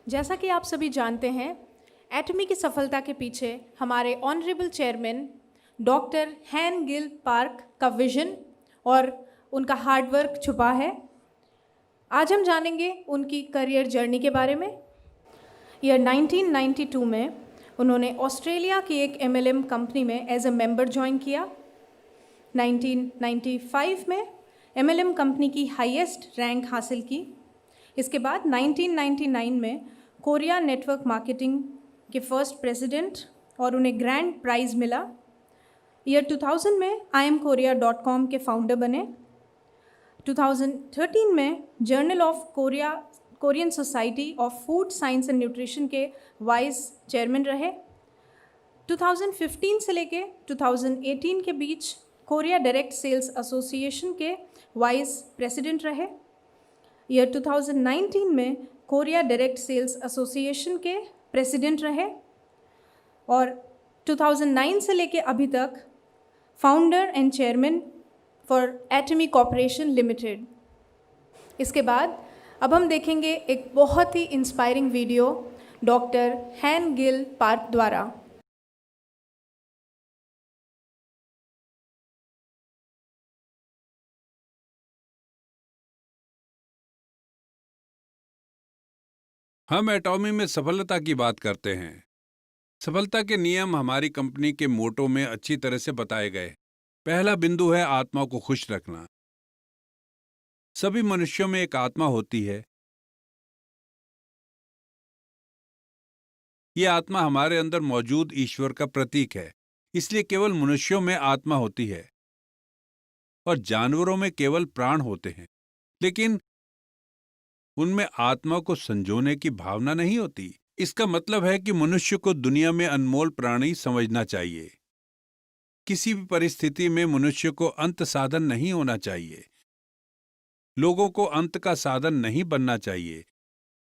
जैसा कि आप सभी जानते हैं, एटमी की सफलता के पीछे हमारे honourable chairman doctor Han Gil park का विजन और उनका हार्डवर्क छुपा है। आज हम जानेंगे उनकी करियर जर्नी के बारे में। ईयर 1992 में उन्होंने ऑस्ट्रेलिया की एक एमएलएम कंपनी में एज अ मेंबर ज्वाइन किया। 1995 में एमएलएम कंपनी की हाईएस्ट रैंक हासिल की। इसके बाद 1999 में कोरिया नेटवर्क मार्केटिंग के फर्स्ट प्रेसिडेंट और उन्हें ग्रैंड प्राइज़ मिला। ईयर 2000 में IamKorea.com के फाउंडर बने। 2013 में journal of Korean society of food science and nutrition के वाइस चेयरमैन रहे। 2015 से लेके 2018 के बीच कोरिया डायरेक्ट सेल्स एसोसिएशन के वाइस प्रेसिडेंट रहे। ईयर 2019 में कोरिया डायरेक्ट सेल्स एसोसिएशन के प्रेसिडेंट रहे और 2009 से लेके अभी तक founder and chairman for Atomy corporation limited. इसके बाद अब हम देखेंगे एक बहुत ही inspiring video doctor Han Gil Park द्वारा। हम एटॉमी में सफलता की बात करते हैं। सफलता के नियम हमारी कंपनी के मोटो में अच्छी तरह से बताए गए। पहला बिंदु है आत्मा को खुश रखना। सभी मनुष्यों में एक आत्मा होती है। यह आत्मा हमारे अंदर मौजूद ईश्वर का प्रतीक है। इसलिए केवल मनुष्यों में आत्मा होती है और जानवरों में केवल प्राण होते हैं, लेकिन उनमें आत्मा को संजोने की भावना नहीं होती। इसका मतलब है कि मनुष्य को दुनिया में अनमोल प्राणी समझना चाहिए। किसी भी परिस्थिति में मनुष्य को अंत साधन नहीं होना चाहिए। लोगों को अंत का साधन नहीं बनना चाहिए।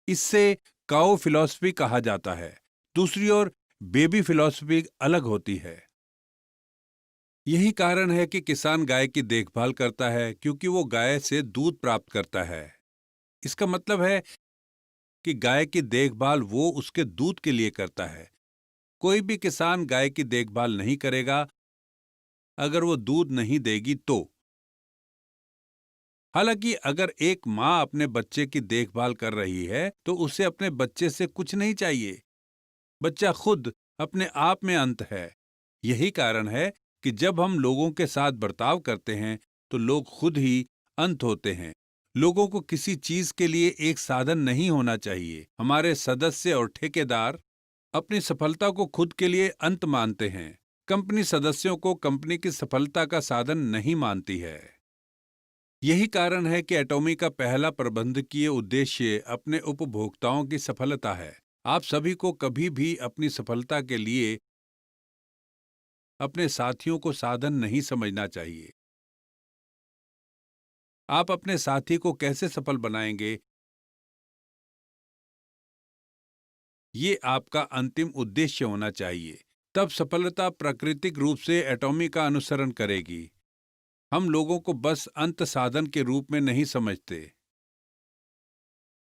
इससे काओ फिलॉसफी कहा जाता है। दूसरी ओर बेबी फिलॉसफी अलग होती है। यही कारण है कि किसान गाय की देखभाल करता है, क्योंकि वो गाय से दूध प्राप्त करता है। इसका मतलब है कि गाय की देखभाल वो उसके दूध के लिए करता है। कोई भी किसान गाय की देखभाल नहीं करेगा अगर वो दूध नहीं देगी तो। हालांकि अगर एक माँ अपने बच्चे की देखभाल कर रही है तो उसे अपने बच्चे से कुछ नहीं चाहिए। बच्चा खुद अपने आप में अंत है। यही कारण है कि जब हम लोगों के साथ बर्ताव करते हैं तो लोग खुद ही अंत होते हैं। लोगों को किसी चीज के लिए एक साधन नहीं होना चाहिए। हमारे सदस्य और ठेकेदार अपनी सफलता को खुद के लिए अंत मानते हैं। कंपनी सदस्यों को कंपनी की सफलता का साधन नहीं मानती है। यही कारण है कि एटॉमी का पहला प्रबंधकीय उद्देश्य अपने उपभोक्ताओं की सफलता है। आप सभी को कभी भी अपनी सफलता के लिए अपने साथियों को साधन नहीं समझना चाहिए। आप अपने साथी को कैसे सफल बनाएंगे, ये आपका अंतिम उद्देश्य होना चाहिए। तब सफलता प्राकृतिक रूप से एटॉमी का अनुसरण करेगी। हम लोगों को बस अंत साधन के रूप में नहीं समझते,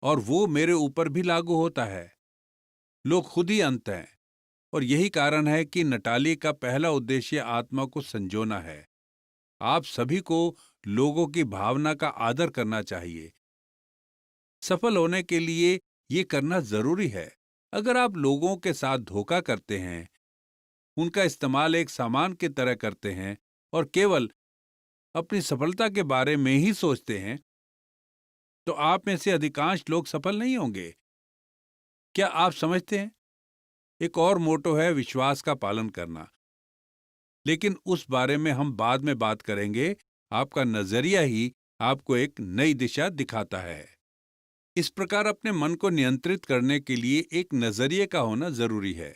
और वो मेरे ऊपर भी लागू होता है। लोग खुद ही अंत हैं, और यही कारण है कि नटाली का पहला उद्देश्य आत्मा को संजोना है। आप सभी को लोगों की भावना का आदर करना चाहिए। सफल होने के लिए ये करना जरूरी है। अगर आप लोगों के साथ धोखा करते हैं, उनका इस्तेमाल एक सामान की तरह करते हैं और केवल अपनी सफलता के बारे में ही सोचते हैं, तो आप में से अधिकांश लोग सफल नहीं होंगे। क्या आप समझते हैं? एक और मोटो है विश्वास का पालन करना, लेकिन उस बारे में हम बाद में बात करेंगे। आपका नजरिया ही आपको एक नई दिशा दिखाता है। इस प्रकार अपने मन को नियंत्रित करने के लिए एक नजरिए का होना जरूरी है।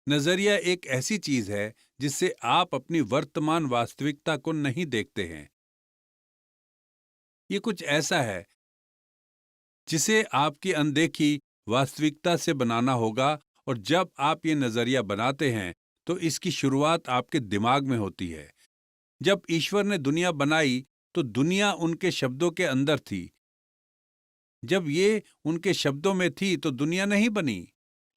नजरिया एक ऐसी चीज है जिससे आप अपनी वर्तमान वास्तविकता को नहीं देखते हैं। ये कुछ ऐसा है जिसे आपकी अनदेखी वास्तविकता से बनाना होगा, और जब आप ये नजरिया बनाते हैं तो इसकी शुरुआत आपके दिमाग में होती है। जब ईश्वर ने दुनिया बनाई तो दुनिया उनके शब्दों के अंदर थी। जब ये उनके शब्दों में थी तो दुनिया नहीं बनी,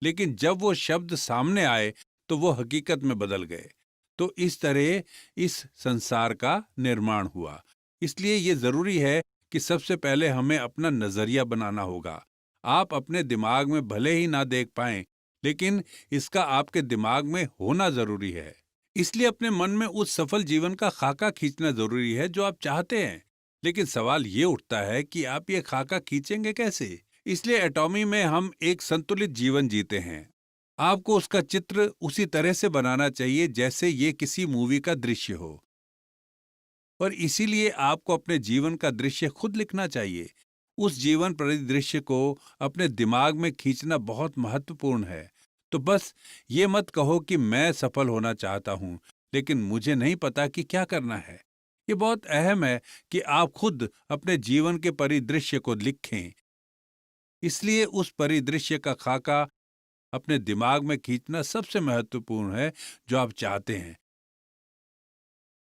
लेकिन जब वो शब्द सामने आए तो वो हकीकत में बदल गए। तो इस तरह इस संसार का निर्माण हुआ। इसलिए ये जरूरी है कि सबसे पहले हमें अपना नजरिया बनाना होगा। आप अपने दिमाग में भले ही ना देख पाएं, लेकिन इसका आपके दिमाग में होना जरूरी है। इसलिए अपने मन में उस सफल जीवन का खाका खींचना जरूरी है जो आप चाहते हैं। लेकिन सवाल ये उठता है कि आप ये खाका खींचेंगे कैसे? इसलिए एटॉमी में हम एक संतुलित जीवन जीते हैं। आपको उसका चित्र उसी तरह से बनाना चाहिए जैसे ये किसी मूवी का दृश्य हो, और इसीलिए आपको अपने जीवन का दृश्य खुद लिखना चाहिए। उस जीवन परिदृश्य को अपने दिमाग में खींचना बहुत महत्वपूर्ण है। तो बस ये मत कहो कि मैं सफल होना चाहता हूं, लेकिन मुझे नहीं पता कि क्या करना है। ये बहुत अहम है कि आप खुद अपने जीवन के परिदृश्य को लिखें। इसलिए उस परिदृश्य का खाका अपने दिमाग में खींचना सबसे महत्वपूर्ण है जो आप चाहते हैं।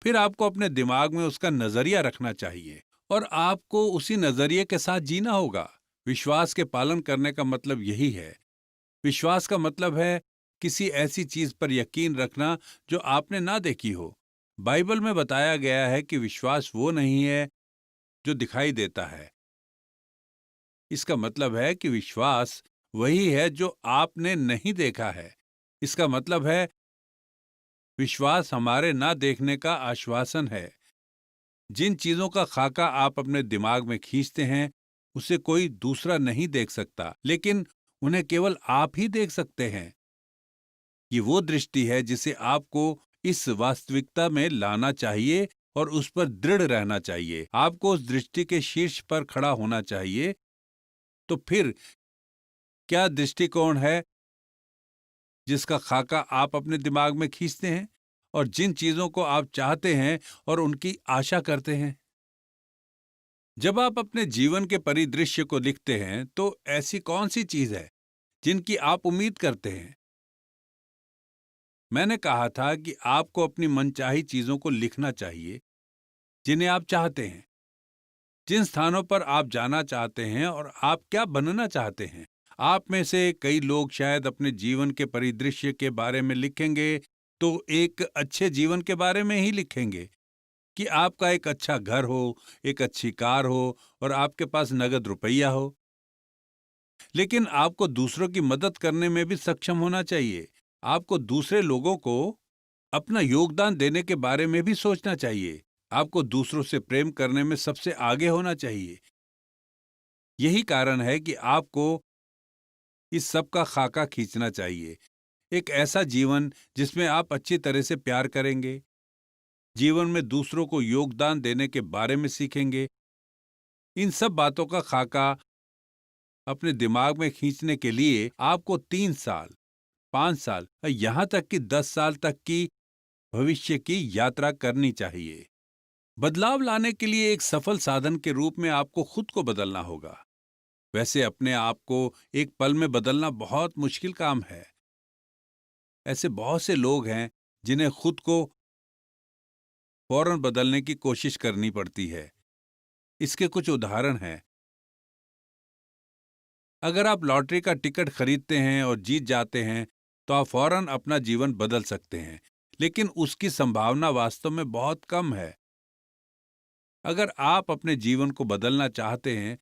फिर आपको अपने दिमाग में उसका नजरिया रखना चाहिए और आपको उसी नजरिए के साथ जीना होगा। विश्वास के पालन करने का मतलब यही है। विश्वास का मतलब है किसी ऐसी चीज पर यकीन रखना जो आपने ना देखी हो। बाइबल में बताया गया है कि विश्वास वो नहीं है जो दिखाई देता है। इसका मतलब है कि विश्वास वही है जो आपने नहीं देखा है। इसका मतलब है विश्वास हमारे ना देखने का आश्वासन है। जिन चीजों का खाका आप अपने दिमाग में खींचते हैं, उसे कोई दूसरा नहीं देख सकता, लेकिन उन्हें केवल आप ही देख सकते हैं। ये वो दृष्टि है जिसे आपको इस वास्तविकता में लाना चाहिए और उस पर दृढ़ रहना चाहिए। आपको उस दृष्टि के शीर्ष पर खड़ा होना चाहिए। तो फिर क्या दृष्टिकोण है जिसका खाका आप अपने दिमाग में खींचते हैं और जिन चीजों को आप चाहते हैं और उनकी आशा करते हैं? जब आप अपने जीवन के परिदृश्य को लिखते हैं तो ऐसी कौन सी चीज है जिनकी आप उम्मीद करते हैं? मैंने कहा था कि आपको अपनी मनचाही चीजों को लिखना चाहिए जिन्हें आप चाहते हैं, जिन स्थानों पर आप जाना चाहते हैं और आप क्या बनना चाहते हैं। आप में से कई लोग शायद अपने जीवन के परिदृश्य के बारे में लिखेंगे तो एक अच्छे जीवन के बारे में ही लिखेंगे कि आपका एक अच्छा घर हो, एक अच्छी कार हो और आपके पास नगद रुपया हो। लेकिन आपको दूसरों की मदद करने में भी सक्षम होना चाहिए। आपको दूसरे लोगों को अपना योगदान देने के बारे में भी सोचना चाहिए। आपको दूसरों से प्रेम करने में सबसे आगे होना चाहिए। यही कारण है कि आपको इस सब का खाका खींचना चाहिए। एक ऐसा जीवन जिसमें आप अच्छी तरह से प्यार करेंगे, जीवन में दूसरों को योगदान देने के बारे में सीखेंगे। इन सब बातों का खाका अपने दिमाग में खींचने के लिए आपको 3 साल, 5 साल, यहां तक कि 10 साल तक की भविष्य की यात्रा करनी चाहिए। बदलाव लाने के लिए एक सफल साधन के रूप में आपको खुद को बदलना होगा। वैसे अपने आप को एक पल में बदलना बहुत मुश्किल काम है। ऐसे बहुत से लोग हैं जिन्हें खुद को फौरन बदलने की कोशिश करनी पड़ती है। इसके कुछ उदाहरण हैं। अगर आप लॉटरी का टिकट खरीदते हैं और जीत जाते हैं तो आप फौरन अपना जीवन बदल सकते हैं, लेकिन उसकी संभावना वास्तव में बहुत कम है। अगर आप अपने जीवन को बदलना चाहते हैं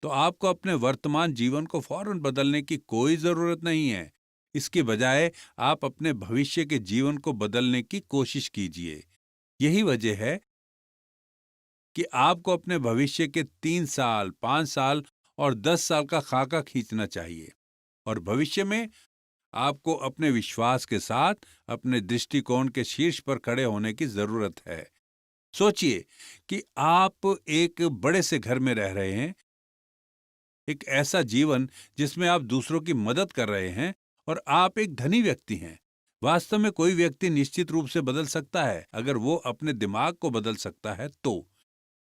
तो आपको अपने वर्तमान जीवन को फौरन बदलने की कोई जरूरत नहीं है। इसके बजाय आप अपने भविष्य के जीवन को बदलने की कोशिश कीजिए। यही वजह है कि आपको अपने भविष्य के 3 साल, 5 साल और 10 साल का खाका खींचना चाहिए। और भविष्य में आपको अपने विश्वास के साथ अपने दृष्टिकोण के शीर्ष पर खड़े होने की जरूरत है। सोचिए कि आप एक बड़े से घर में रह रहे हैं, एक ऐसा जीवन जिसमें आप दूसरों की मदद कर रहे हैं और आप एक धनी व्यक्ति हैं। वास्तव में कोई व्यक्ति निश्चित रूप से बदल सकता है अगर वो अपने दिमाग को बदल सकता है तो।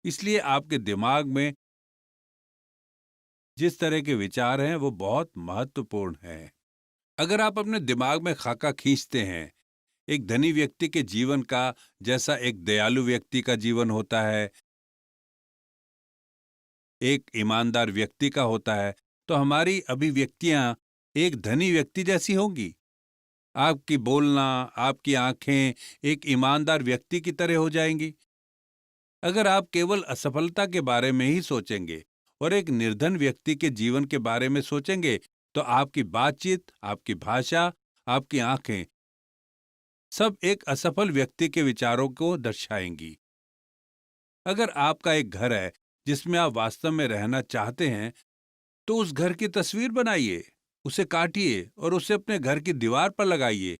इसलिए आपके दिमाग में जिस तरह के विचार हैं वो बहुत महत्वपूर्ण हैं। अगर आप अपने दिमाग में खाका खींचते हैं एक धनी व्यक्ति के जीवन का, जैसा एक दयालु व्यक्ति का जीवन होता है, एक ईमानदार व्यक्ति का होता है, तो हमारी अभिव्यक्तियां एक धनी व्यक्ति जैसी होंगी। आपकी बोलना, आपकी आंखें एक ईमानदार व्यक्ति की तरह हो जाएंगी। अगर आप केवल असफलता के बारे में ही सोचेंगे और एक निर्धन व्यक्ति के जीवन के बारे में सोचेंगे, तो आपकी बातचीत, आपकी भाषा, आपकी आंखें सब एक असफल व्यक्ति के विचारों को दर्शाएंगी। अगर आपका एक घर है जिसमें आप वास्तव में रहना चाहते हैं, तो उस घर की तस्वीर बनाइए, उसे काटिए और उसे अपने घर की दीवार पर लगाइए।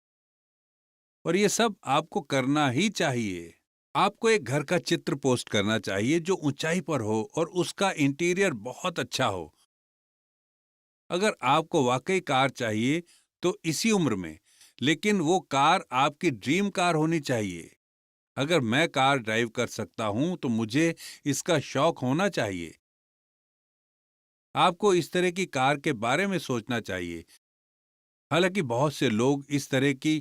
और ये सब आपको करना ही चाहिए। आपको एक घर का चित्र पोस्ट करना चाहिए जो ऊंचाई पर हो और उसका इंटीरियर बहुत अच्छा हो। अगर आपको वाकई कार चाहिए तो इसी उम्र में, लेकिन वो कार आपकी ड्रीम कार होनी चाहिए। अगर मैं कार ड्राइव कर सकता हूं तो मुझे इसका शौक होना चाहिए। आपको इस तरह की कार के बारे में सोचना चाहिए। हालांकि बहुत से लोग इस तरह की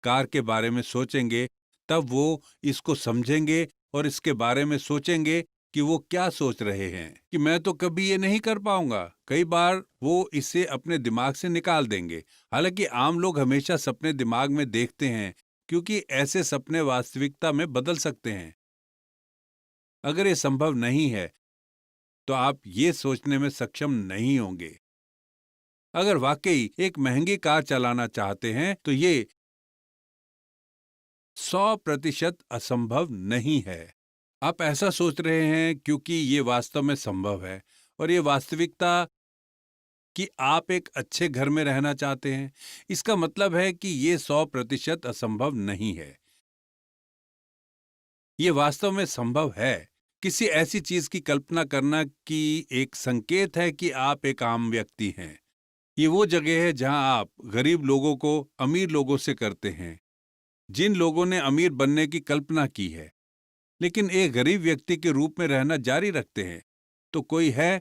कार के बारे में सोचेंगे, तब वो इसको समझेंगे और इसके बारे में सोचेंगे कि वो क्या सोच रहे हैं कि मैं तो कभी ये नहीं कर पाऊंगा। कई बार वो इसे अपने दिमाग से निकाल देंगे। हालांकि आम लोग हमेशा सपने दिमाग में देखते हैं, क्योंकि ऐसे सपने वास्तविकता में बदल सकते हैं। अगर ये संभव नहीं है तो आप ये सोचने में सक्षम नहीं होंगे। अगर वाकई एक महंगी कार चलाना चाहते हैं तो ये 100% असंभव नहीं है। आप ऐसा सोच रहे हैं क्योंकि ये वास्तव में संभव है, और ये वास्तविकता कि आप एक अच्छे घर में रहना चाहते हैं, इसका मतलब है कि ये 100% असंभव नहीं है। ये वास्तव में संभव है। किसी ऐसी चीज की कल्पना करना कि एक संकेत है कि आप एक आम व्यक्ति हैं। ये वो जगह है जहां आप गरीब लोगों को अमीर लोगों से करते हैं, जिन लोगों ने अमीर बनने की कल्पना की है लेकिन एक गरीब व्यक्ति के रूप में रहना जारी रखते हैं। तो कोई है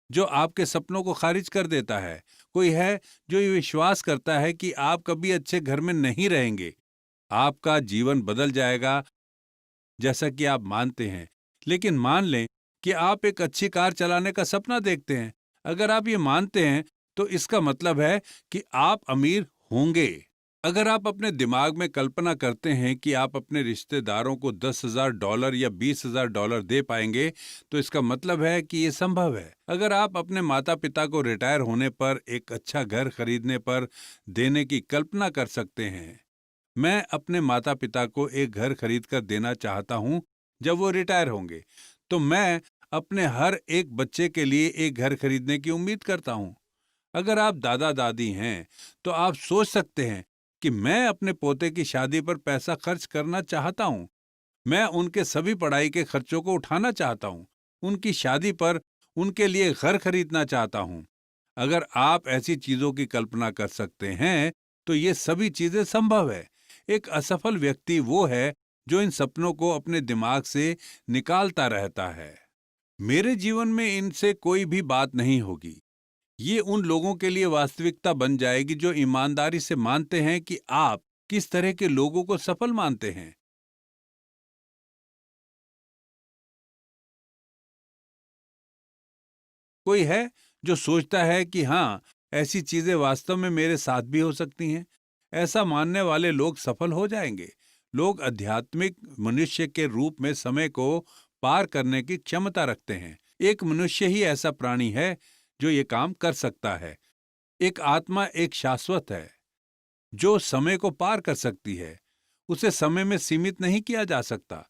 जो आपके सपनों को खारिज कर देता है। कोई है जो ये विश्वास करता है कि आप कभी अच्छे घर में नहीं रहेंगे। आपका जीवन बदल जाएगा जैसा कि आप मानते हैं। लेकिन मान लें कि आप एक अच्छी कार चलाने का सपना देखते हैं। अगर आप ये मानते हैं तो इसका मतलब है कि आप अमीर होंगे। अगर आप अपने दिमाग में कल्पना करते हैं कि आप अपने रिश्तेदारों को $10,000 या $20,000 दे पाएंगे, तो इसका मतलब है कि ये संभव है। अगर आप अपने माता पिता को रिटायर होने पर एक अच्छा घर खरीदने पर देने की कल्पना कर सकते हैं, मैं अपने माता पिता को एक घर खरीद कर देना चाहता हूं जब वो रिटायर होंगे, तो मैं अपने हर एक बच्चे के लिए एक घर खरीदने की उम्मीद करता हूं। अगर आप दादा दादी हैं तो आप सोच सकते हैं कि मैं अपने पोते की शादी पर पैसा खर्च करना चाहता हूं। मैं उनके सभी पढ़ाई के खर्चों को उठाना चाहता हूं। उनकी शादी पर उनके लिए घर खरीदना चाहता हूं। अगर आप ऐसी चीजों की कल्पना कर सकते हैं तो ये सभी चीजें संभव है। एक असफल व्यक्ति वो है जो इन सपनों को अपने दिमाग से निकालता रहता है। मेरे जीवन में इनसे कोई भी बात नहीं होगी। ये उन लोगों के लिए वास्तविकता बन जाएगी जो ईमानदारी से मानते हैं कि आप किस तरह के लोगों को सफल मानते हैं। कोई है जो सोचता है कि हाँ, ऐसी चीजें वास्तव में मेरे साथ भी हो सकती हैं। ऐसा मानने वाले लोग सफल हो जाएंगे। लोग आध्यात्मिक मनुष्य के रूप में समय को पार करने की क्षमता रखते हैं। एक मनुष्य ही ऐसा प्राणी है जो ये काम कर सकता है। एक आत्मा एक शाश्वत है जो समय को पार कर सकती है। उसे समय में सीमित नहीं किया जा सकता।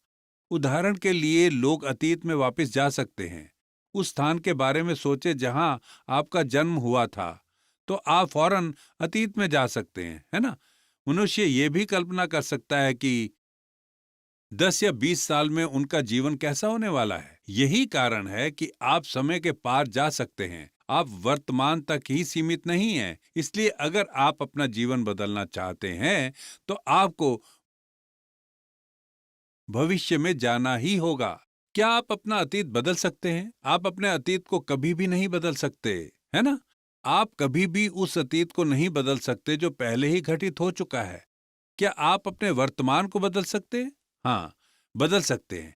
उदाहरण के लिए लोग अतीत में वापस जा सकते हैं। उस स्थान के बारे में सोचे जहां आपका जन्म हुआ था, तो आप फौरन अतीत में जा सकते हैं, है ना? मनुष्य ये भी कल्पना कर सकता है कि 10 या 20 साल में उनका जीवन कैसा होने वाला है। यही कारण है कि आप समय के पार जा सकते हैं। आप वर्तमान तक ही सीमित नहीं हैं। इसलिए अगर आप अपना जीवन बदलना चाहते हैं तो आपको भविष्य में जाना ही होगा। क्या आप अपना अतीत बदल सकते हैं? आप अपने अतीत को कभी भी नहीं बदल सकते, है ना? आप कभी भी उस अतीत को नहीं बदल सकते जो पहले ही घटित हो चुका है। क्या आप अपने वर्तमान को बदल सकते हैं? हाँ, बदल सकते हैं।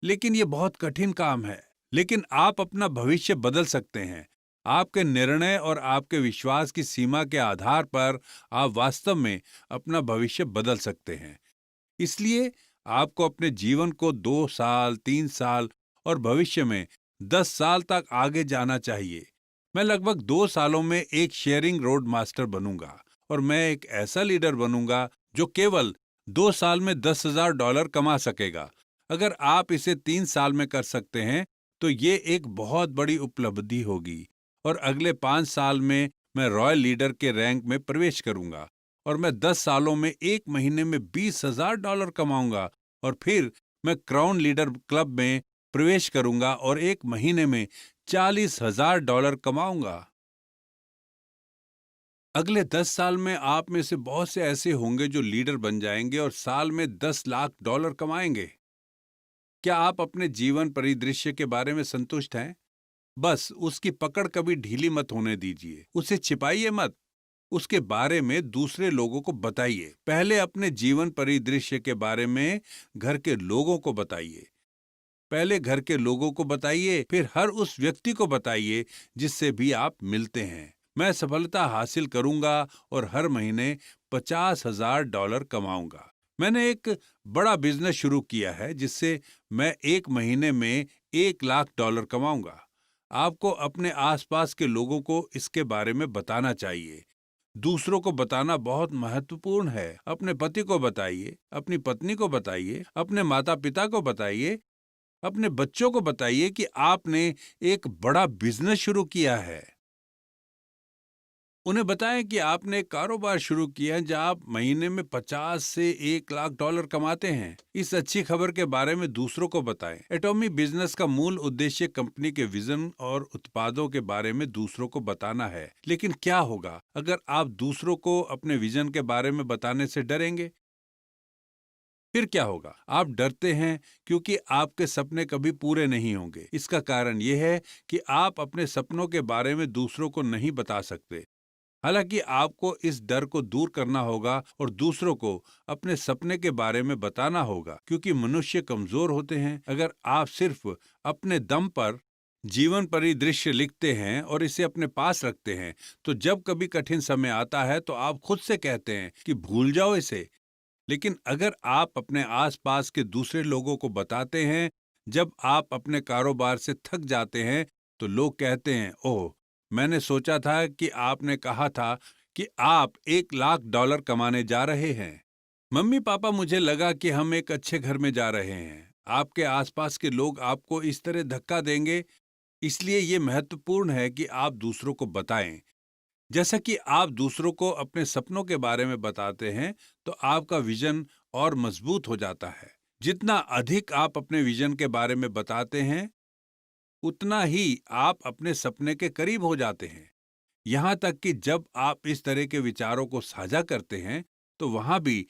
लेकिन ये बहुत कठिन काम है। लेकिन आप अपना भविष्य बदल सकते हैं। आपके निर्णय और आपके विश्वास की सीमा के आधार पर आप वास्तव में अपना भविष्य बदल सकते हैं। इसलिए आपको अपने जीवन को 2 साल, 3 साल और भविष्य में 10 साल तक आगे जाना चाहिए। मैं लगभग 2 सालों में एक शेयरिंग रोड मास्टर बनूंगा और मैं एक ऐसा लीडर बनूंगा जो केवल 2 साल में $10,000 कमा सकेगा। अगर आप इसे 3 साल में कर सकते हैं तो ये एक बहुत बड़ी उपलब्धि होगी। और अगले 5 साल में मैं रॉयल लीडर के रैंक में प्रवेश करूंगा और मैं 10 सालों में एक महीने में $20,000 कमाऊंगा और फिर मैं क्राउन लीडर क्लब में प्रवेश करूंगा और एक महीने में $40,000 कमाऊंगा। अगले 10 साल में आप में से बहुत से ऐसे होंगे जो लीडर बन जाएंगे और साल में $10 लाख कमाएंगे। क्या आप अपने जीवन परिदृश्य के बारे में संतुष्ट हैं? बस उसकी पकड़ कभी ढीली मत होने दीजिए, उसे छिपाइए मत। उसके बारे में दूसरे लोगों को बताइए। पहले अपने जीवन परिदृश्य के बारे में घर के लोगों को बताइए। पहले घर के लोगों को बताइए, फिर हर उस व्यक्ति को बताइए जिससे भी आप मिलते हैं। मैं सफलता हासिल करूंगा और हर महीने $50,000 कमाऊंगा। मैंने एक बड़ा बिजनेस शुरू किया है जिससे मैं एक महीने में $1 लाख कमाऊंगा। आपको अपने आसपास के लोगों को इसके बारे में बताना चाहिए। दूसरों को बताना बहुत महत्वपूर्ण है। अपने पति को बताइए, अपनी पत्नी को बताइए, अपने माता पिता को बताइए, अपने बच्चों को बताइए कि आपने एक बड़ा बिजनेस शुरू किया है। उन्हें बताएं कि आपने एक कारोबार शुरू किया है जहां आप महीने में 50 से $1 लाख कमाते हैं। इस अच्छी खबर के बारे में दूसरों को बताएं। एटॉमी बिजनेस का मूल उद्देश्य कंपनी के विजन और उत्पादों के बारे में दूसरों को बताना है। लेकिन क्या होगा अगर आप दूसरों को अपने विजन के बारे में बताने से डरेंगे? फिर क्या होगा? आप डरते हैं क्योंकि आपके सपने कभी पूरे नहीं होंगे। इसका कारण यह है कि आप अपने सपनों के बारे में दूसरों को नहीं बता सकते। हालांकि आपको इस डर को दूर करना होगा और दूसरों को अपने सपने के बारे में बताना होगा, क्योंकि मनुष्य कमजोर होते हैं। अगर आप सिर्फ अपने दम पर जीवन परिदृश्य लिखते हैं और इसे अपने पास रखते हैं, तो जब कभी कठिन समय आता है तो आप खुद से कहते हैं कि भूल जाओ इसे। लेकिन अगर आप अपने आसपास के दूसरे लोगों को बताते हैं, जब आप अपने कारोबार से थक जाते हैं, तो लोग कहते हैं, ओह, मैंने सोचा था कि आपने कहा था कि आप $1 लाख कमाने जा रहे हैं। मम्मी पापा, मुझे लगा कि हम एक अच्छे घर में जा रहे हैं। आपके आसपास के लोग आपको इस तरह धक्का देंगे। इसलिए ये महत्वपूर्ण है कि आप दूसरों को बताएं। जैसा कि आप दूसरों को अपने सपनों के बारे में बताते हैं, तो आपका विजन और मजबूत हो जाता है। जितना अधिक आप अपने विजन के बारे में बताते हैं, उतना ही आप अपने सपने के करीब हो जाते हैं। यहाँ तक कि जब आप इस तरह के विचारों को साझा करते हैं, तो वहां भी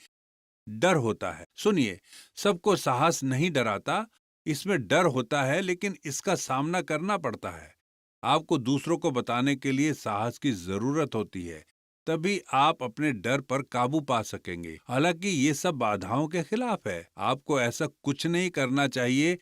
डर होता है। सुनिए, सबको साहस नहीं डराता, इसमें डर होता है, लेकिन इसका सामना करना पड़ता है। आपको दूसरों को बताने के लिए साहस की जरूरत होती है, तभी आप अपने डर पर काबू पा सकेंगे। हालांकि ये सब बाधाओं के खिलाफ है। आपको ऐसा कुछ नहीं करना चाहिए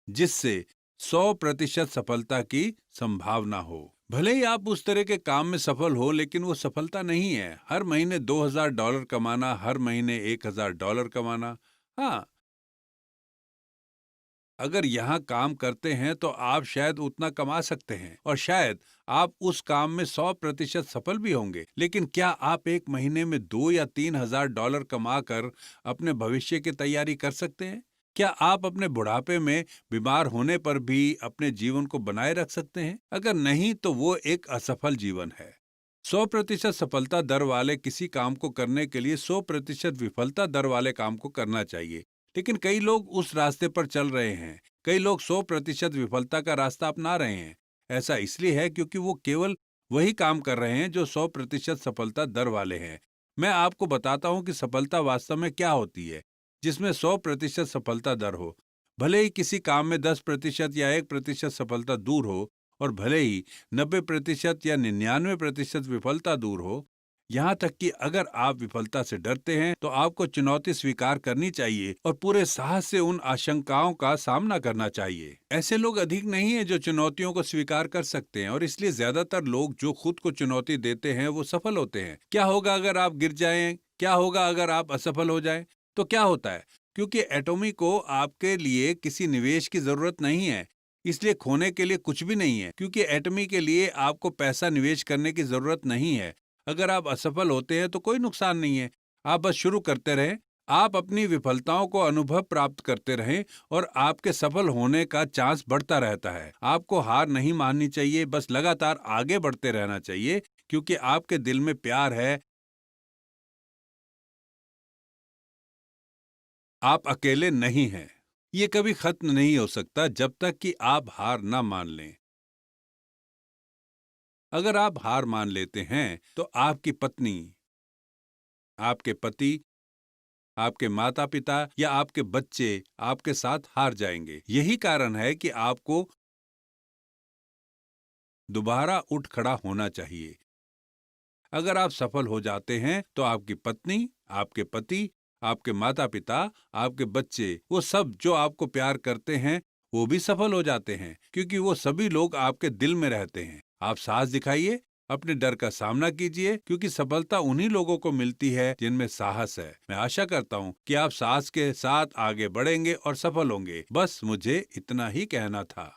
जिससे 100% सफलता की संभावना हो। भले ही आप उस तरह के काम में सफल हो, लेकिन वो सफलता नहीं है। हर महीने $2,000 कमाना, हर महीने $1,000 कमाना, हाँ, अगर यहाँ काम करते हैं तो आप शायद उतना कमा सकते हैं और शायद आप उस काम में 100% सफल भी होंगे। लेकिन क्या आप एक महीने में 2 या $3,000 कमा कर अपने भविष्य की तैयारी कर सकते हैं? क्या आप अपने बुढ़ापे में बीमार होने पर भी अपने जीवन को बनाए रख सकते हैं? अगर नहीं, तो वो एक असफल जीवन है। 100% सफलता दर वाले किसी काम को करने के लिए 100% विफलता दर वाले काम को करना चाहिए। लेकिन कई लोग उस रास्ते पर चल रहे हैं। कई लोग 100% विफलता का रास्ता अपना रहे हैं। ऐसा इसलिए है क्योंकि वो केवल वही काम कर रहे हैं जो 100% सफलता दर वाले हैं। मैं आपको बताता हूं कि सफलता वास्तव में क्या होती है, जिसमें 100% सफलता दर हो। भले ही किसी काम में 10% या 1% सफलता दूर हो, और भले ही 90% या 99% विफलता दूर हो, यहाँ तक कि अगर आप विफलता से डरते हैं तो आपको चुनौती स्वीकार करनी चाहिए और पूरे साहस से उन आशंकाओं का सामना करना चाहिए। ऐसे लोग अधिक नहीं हैं जो चुनौतियों को स्वीकार कर सकते हैं और इसलिए ज्यादातर लोग जो खुद को चुनौती देते हैं वो सफल होते हैं। क्या होगा अगर आप गिर जाएं? क्या होगा अगर आप असफल हो जाएं? तो क्या होता है? क्योंकि एटॉमी को आपके लिए किसी निवेश की जरूरत नहीं है, इसलिए खोने के लिए कुछ भी नहीं है। क्योंकि एटॉमी के लिए आपको पैसा निवेश करने की जरूरत नहीं है। अगर आप असफल होते हैं तो कोई नुकसान नहीं है, आप बस शुरू करते रहें। आप अपनी विफलताओं को अनुभव प्राप्त करते रहें और आपके सफल होने का चांस बढ़ता रहता है। आपको हार नहीं माननी चाहिए, बस लगातार आगे बढ़ते रहना चाहिए क्योंकि आपके दिल में प्यार है। आप अकेले नहीं हैं। ये कभी खत्म नहीं हो सकता जब तक कि आप हार ना मान लें। अगर आप हार मान लेते हैं तो आपकी पत्नी, आपके पति, आपके माता पिता या आपके बच्चे आपके साथ हार जाएंगे। यही कारण है कि आपको दोबारा उठ खड़ा होना चाहिए। अगर आप सफल हो जाते हैं तो आपकी पत्नी, आपके पति, आपके माता पिता, आपके बच्चे, वो सब जो आपको प्यार करते हैं वो भी सफल हो जाते हैं क्योंकि वो सभी लोग आपके दिल में रहते हैं। आप साहस दिखाइए, अपने डर का सामना कीजिए क्योंकि सफलता उन्हीं लोगों को मिलती है जिनमें साहस है। मैं आशा करता हूँ कि आप साहस के साथ आगे बढ़ेंगे और सफल होंगे। बस मुझे इतना ही कहना था।